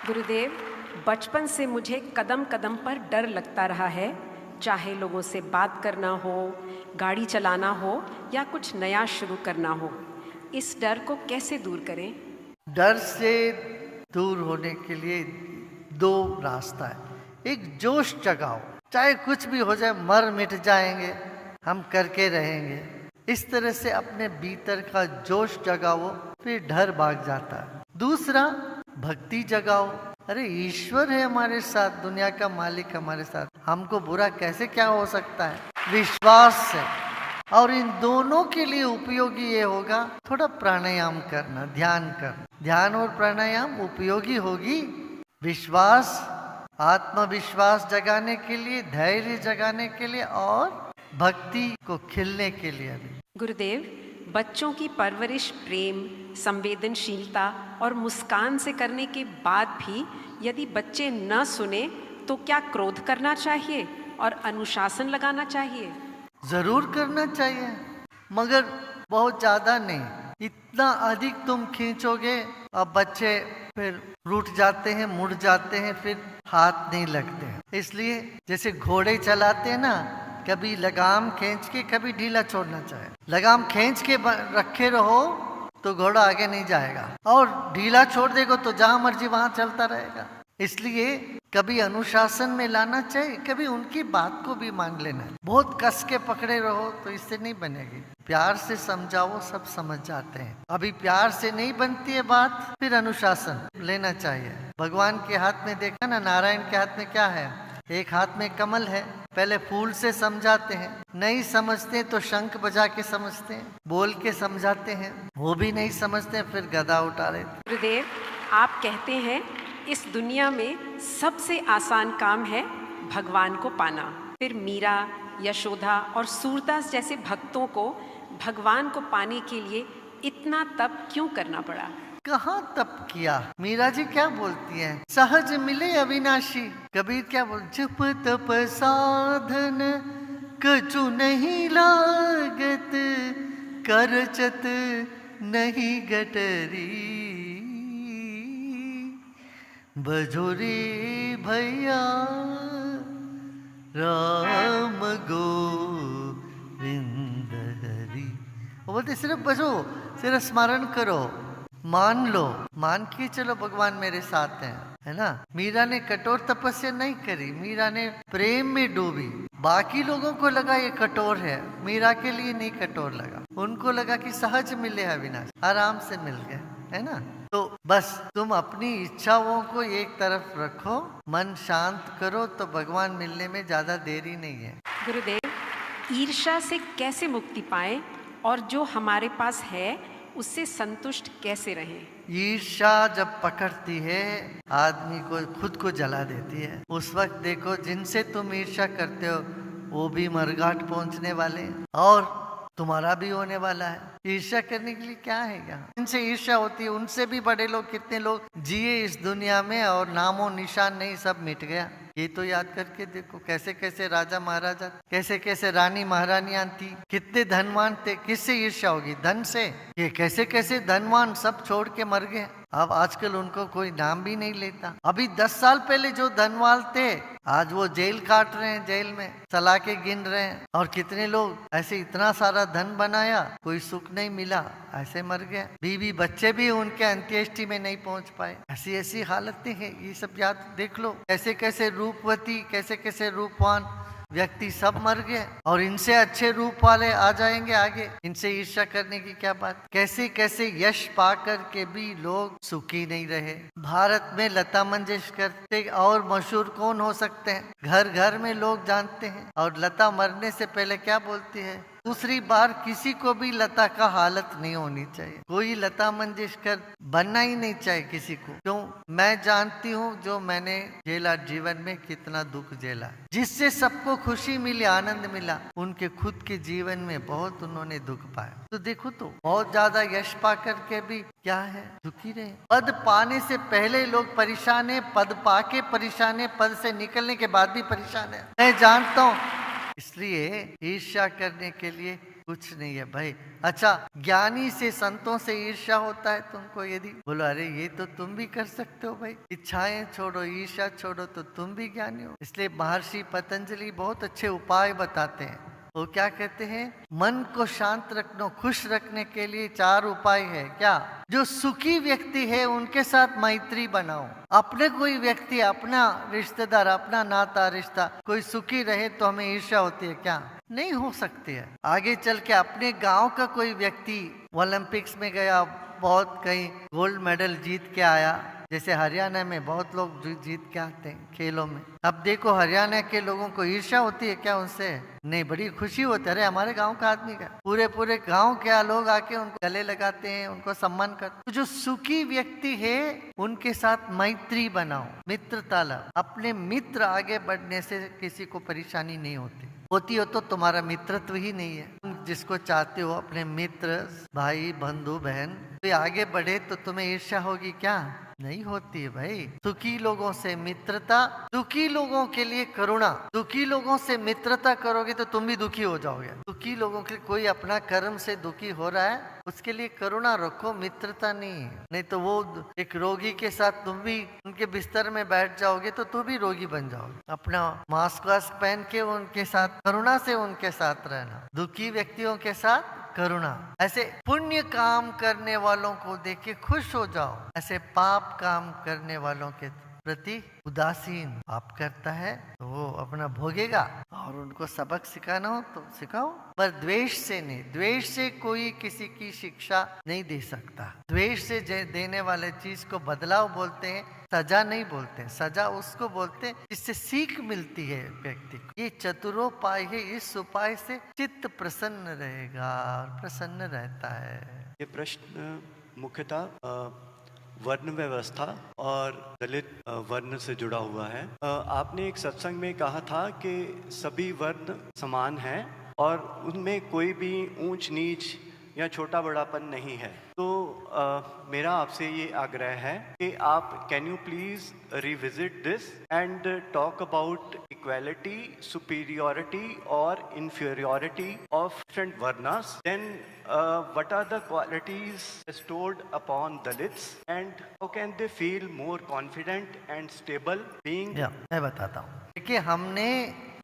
गुरुदेव, बचपन से मुझे कदम कदम पर डर लगता रहा है, चाहे लोगों से बात करना हो, गाड़ी चलाना हो या कुछ नया शुरू करना हो। इस डर को कैसे दूर करें? डर से दूर होने के लिए दो रास्ता है। एक, जोश जगाओ, चाहे कुछ भी हो जाए, मर मिट जाएंगे, हम करके रहेंगे। इस तरह से अपने भीतर का जोश जगाओ, फिर डर भाग जाता है। दूसरा, भक्ति जगाओ। अरे ईश्वर है हमारे साथ, दुनिया का मालिक हमारे साथ, हमको बुरा कैसे क्या हो सकता है, विश्वास से। और इन दोनों के लिए उपयोगी ये होगा थोड़ा प्राणायाम करना, ध्यान करना। ध्यान और प्राणायाम उपयोगी होगी विश्वास, आत्मविश्वास जगाने के लिए, धैर्य जगाने के लिए और भक्ति को खिलने के लिए भी। गुरुदेव, बच्चों की परवरिश प्रेम, संवेदनशीलता और मुस्कान से करने के बाद भी यदि बच्चे न सुने तो क्या क्रोध करना चाहिए और अनुशासन लगाना चाहिए? जरूर करना चाहिए, मगर बहुत ज्यादा नहीं। इतना अधिक तुम खींचोगे अब बच्चे फिर रूठ जाते हैं, मुड़ जाते हैं, फिर हाथ नहीं लगते हैं। इसलिए जैसे घोड़े चलाते हैं ना, कभी लगाम खींच के कभी ढीला छोड़ना चाहिए। लगाम खींच के रखे रहो तो घोड़ा आगे नहीं जाएगा, और ढीला छोड़ देगा तो जहां मर्जी वहां चलता रहेगा। इसलिए कभी अनुशासन में लाना चाहिए, कभी उनकी बात को भी मान लेना। बहुत कस के पकड़े रहो तो इससे नहीं बनेगी। प्यार से समझाओ, सब समझ जाते हैं। अभी प्यार से नहीं बनती है बात, फिर अनुशासन लेना चाहिए। भगवान के हाथ में देखा ना, नारायण के हाथ में क्या है? एक हाथ में कमल है। पहले फूल से समझाते हैं, नहीं समझते तो शंख बजा के समझते हैं, बोल के समझाते हैं, वो भी नहीं समझते फिर गदा उठा लेते। गुरुदेव, आप कहते हैं इस दुनिया में सबसे आसान काम है भगवान को पाना। फिर मीरा, यशोदा और सूरदास जैसे भक्तों को भगवान को पाने के लिए इतना तप क्यों करना पड़ा? कहाँ तप किया? मीरा जी क्या बोलती हैं? सहज मिले अविनाशी। कबीर क्या बोल, जप तप साधन कछु नहीं लागत, करचत नहीं गटरी, बजोरी भैया राम गोविंद हरि। वो बोलते सिर्फ बजो, सिर्फ स्मरण करो, मान लो, मान के चलो भगवान मेरे साथ हैं, है ना। मीरा ने कठोर तपस्या नहीं करी, मीरा ने प्रेम में डूबी। बाकी लोगों को लगा ये कठोर है, मीरा के लिए नहीं कठोर लगा। उनको लगा कि सहज मिले अविनाश, आराम से मिल गए, है ना। तो बस तुम अपनी इच्छाओं को एक तरफ रखो, मन शांत करो, तो भगवान मिलने में ज्यादा देरी नहीं है। गुरुदेव, ईर्ष्या से कैसे मुक्ति पाएं और जो हमारे पास है उससे संतुष्ट कैसे रहें? ईर्ष्या जब पकड़ती है आदमी को, खुद को जला देती है। उस वक्त देखो, जिनसे तुम ईर्ष्या करते हो वो भी मरघाट पहुंचने वाले हैं और तुम्हारा भी होने वाला है। ईर्ष्या करने के लिए क्या है यहाँ? जिनसे ईर्ष्या होती है उनसे भी बड़े लोग, कितने लोग जिए इस दुनिया में और नामो निशान नहीं, सब मिट गया। ये तो याद करके देखो, कैसे कैसे राजा महाराजा, कैसे कैसे रानी महारानियां थी, कितने धनवान थे। किससे ईर्ष्या होगी? धन से। ये कैसे कैसे धनवान सब छोड़ के मर गए। अब आजकल उनको कोई नाम भी नहीं लेता। अभी 10 साल पहले जो धनवान थे आज वो जेल काट रहे हैं, जेल में सलाखें गिन रहे हैं। और कितने लोग ऐसे इतना सारा धन बनाया, कोई सुख नहीं मिला, ऐसे मर गए। बीवी बच्चे भी उनके अंत्येष्टि में नहीं पहुंच पाए। ऐसी ऐसी हालतें हैं। ये सब याद देख लो, कैसे कैसे रूपवती, कैसे कैसे रूपवान व्यक्ति सब मर गए, और इनसे अच्छे रूप वाले आ जाएंगे आगे। इनसे ईर्ष्या करने की क्या बात? कैसे कैसे यश पाकर के भी लोग सुखी नहीं रहे। भारत में लता मंगेशकर से और मशहूर कौन हो सकते हैं? घर घर में लोग जानते हैं। और लता मरने से पहले क्या बोलती है? दूसरी बार किसी को भी लता का हालत नहीं होनी चाहिए। कोई लता मंगेशकर बनना ही नहीं चाहिए किसी को। क्यों? मैं जानती हूँ जो मैंने झेला जीवन में, कितना दुख झेला। जिससे सबको खुशी मिली, आनंद मिला, उनके खुद के जीवन में बहुत उन्होंने दुख पाया। तो देखो, तो बहुत ज्यादा यश पा करके भी क्या है, दुखी रहे। पद पाने से पहले लोग परेशान है, पद पाके परेशान है, पद से निकलने के बाद भी परेशान है। मैं जानता हूँ। इसलिए ईर्ष्या करने के लिए कुछ नहीं है भाई। अच्छा, ज्ञानी से संतों से ईर्ष्या होता है तुमको? यदि बोलो अरे ये तो तुम भी कर सकते हो भाई, इच्छाएं छोड़ो, ईर्ष्या छोड़ो, तो तुम भी ज्ञानी हो। इसलिए महर्षि पतंजलि बहुत अच्छे उपाय बताते हैं। वो क्या कहते हैं? मन को शांत रखना, खुश रखने के लिए 4 उपाय है। क्या? जो सुखी व्यक्ति है उनके साथ मैत्री बनाओ। अपने कोई व्यक्ति, अपना रिश्तेदार, अपना नाता रिश्ता कोई सुखी रहे तो हमें ईर्ष्या होती है क्या? नहीं हो सकती है। आगे चल के अपने गांव का कोई व्यक्ति ओलंपिक्स में गया, बहुत कहीं गोल्ड मेडल जीत के आया, जैसे हरियाणा में बहुत लोग जीत के आते हैं खेलों में। अब देखो हरियाणा के लोगों को ईर्ष्या होती है क्या उनसे? नहीं, बड़ी खुशी होती है, अरे हमारे गांव का आदमी का। पूरे पूरे गांव के लोग आके उनको गले लगाते हैं, उनको सम्मान करते। तो जो सुखी व्यक्ति है उनके साथ मैत्री बनाओ, मित्रता लाओ। अपने मित्र आगे बढ़ने से किसी को परेशानी नहीं होती हो तो तुम्हारा मित्रत्व ही नहीं है। तुम जिसको चाहते हो अपने मित्र, भाई, बंधु, बहन, कोई आगे बढ़े तो तुम्हें ईर्ष्या होगी क्या? नहीं होती है भाई। दुखी लोगों से मित्रता, दुखी लोगों के लिए करुणा। दुखी लोगों से मित्रता करोगे तो तुम भी दुखी हो जाओगे। दुखी लोगों के, कोई अपना कर्म से दुखी हो रहा है उसके लिए करुणा रखो, मित्रता नहीं। नहीं तो वो एक रोगी के साथ तुम भी उनके बिस्तर में बैठ जाओगे तो तुम भी रोगी बन जाओगे। अपना मास्क वास्क पहन के उनके साथ करुणा से उनके साथ रहना, दुखी व्यक्तियों के साथ करुणा। ऐसे पुण्य काम करने वालों को देख के खुश हो जाओ, ऐसे पाप काम करने वालों के प्रति उदासीन। पाप करता है तो वो अपना भोगेगा, और उनको सबक सिखाना हो तो सिखाओ, पर द्वेष से नहीं। द्वेष से कोई किसी की शिक्षा नहीं दे सकता। द्वेष से देने वाले चीज को बदलाव बोलते हैं, सजा नहीं बोलते। सजा उसको बोलते हैं जिससे सीख मिलती है व्यक्ति को। ये चतुरोपाय है, इस उपाय से चित्त प्रसन्न रहेगा और प्रसन्न रहता है। ये प्रश्न मुख्यतः वर्ण व्यवस्था और दलित वर्ण से जुड़ा हुआ है। आपने एक सत्संग में कहा था कि सभी वर्ण समान हैं और उनमें कोई भी ऊंच नीच या छोटा बड़ापन नहीं है। तो मेरा आपसे ये आग्रह है कि आप can you please revisit this and talk about equality, superiority और inferiority of different varnas. Then what are the qualities bestowed upon Dalits and how can they feel more confident and stable being? मैं बताता हूँ। देखिए, हमने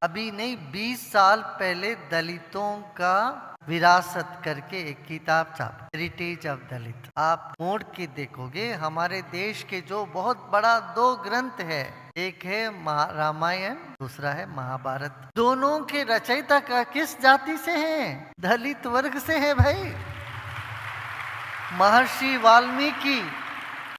अभी नहीं 20 साल पहले दलितों का विरासत करके एक किताब छापी, हेरिटेज ऑफ दलित। आप मोड़ के देखोगे हमारे देश के जो बहुत बड़ा 2 ग्रंथ है, एक है रामायण, दूसरा है महाभारत। दोनों के रचयिता का किस जाति से हैं? दलित वर्ग से है भाई। महर्षि वाल्मीकि,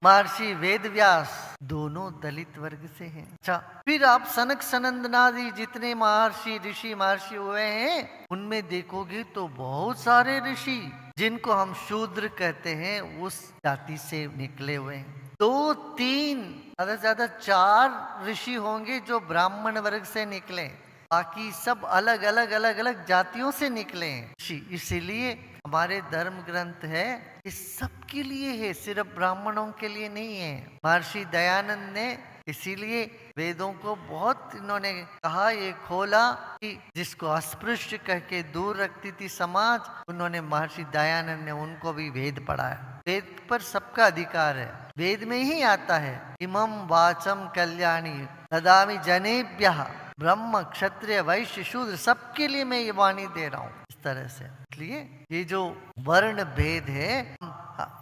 महर्षि वेदव्यास, दोनों दलित वर्ग से हैं। अच्छा, फिर आप सनक सनंदनादि जितने महर्षि ऋषि महर्षि हुए हैं उनमें देखोगे तो बहुत सारे ऋषि जिनको हम शूद्र कहते हैं उस जाति से निकले हुए हैं। 2, 3, ज्यादा से ज्यादा 4 ऋषि होंगे जो ब्राह्मण वर्ग से निकले, बाकी सब अलग अलग अलग अलग जातियों से निकले हैं। इसीलिए हमारे धर्म ग्रंथ है, इस सब के लिए है, सिर्फ ब्राह्मणों के लिए नहीं है। महर्षि दयानंद ने इसीलिए वेदों को बहुत इन्होंने कहा, ये खोला कि जिसको अस्पृश्य कह के दूर रखती थी समाज, उन्होंने महर्षि दयानंद ने उनको भी वेद पढ़ाया। वेद पर सबका अधिकार है, वेद में ही आता है, इमं वाचम कल्याणी ददामि जनेभ्यः, ब्रह्म क्षत्रिय वैश्य शूद्र सबके लिए मैं ये वाणी दे रहा हूँ। इस तरह से इसलिए ये जो वर्ण भेद है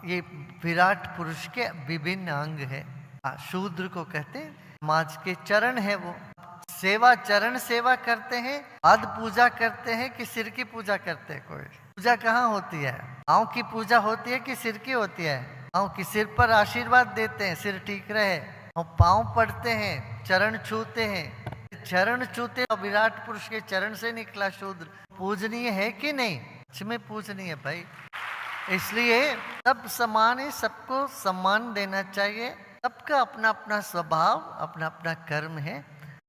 ये विराट पुरुष के विभिन्न अंग है। शूद्र को कहते हैं, समाज के चरण है वो। सेवा, चरण सेवा करते हैं, आद पूजा करते हैं कि सिर की पूजा करते हैं? कोई पूजा कहाँ होती है? पाँव की पूजा होती है कि सिर की होती है? पाँव की, सिर पर आशीर्वाद देते हैं सिर ठीक रहे, और पाँव पड़ते हैं, चरण छूते हैं। चरण छूते और विराट पुरुष के चरण से निकला शूद्र, पूजनीय है कि नहीं? इसमें पूजनीय भाई। इसलिए सब समान है, सबको सम्मान देना चाहिए। सबका अपना अपना स्वभाव, अपना अपना कर्म है।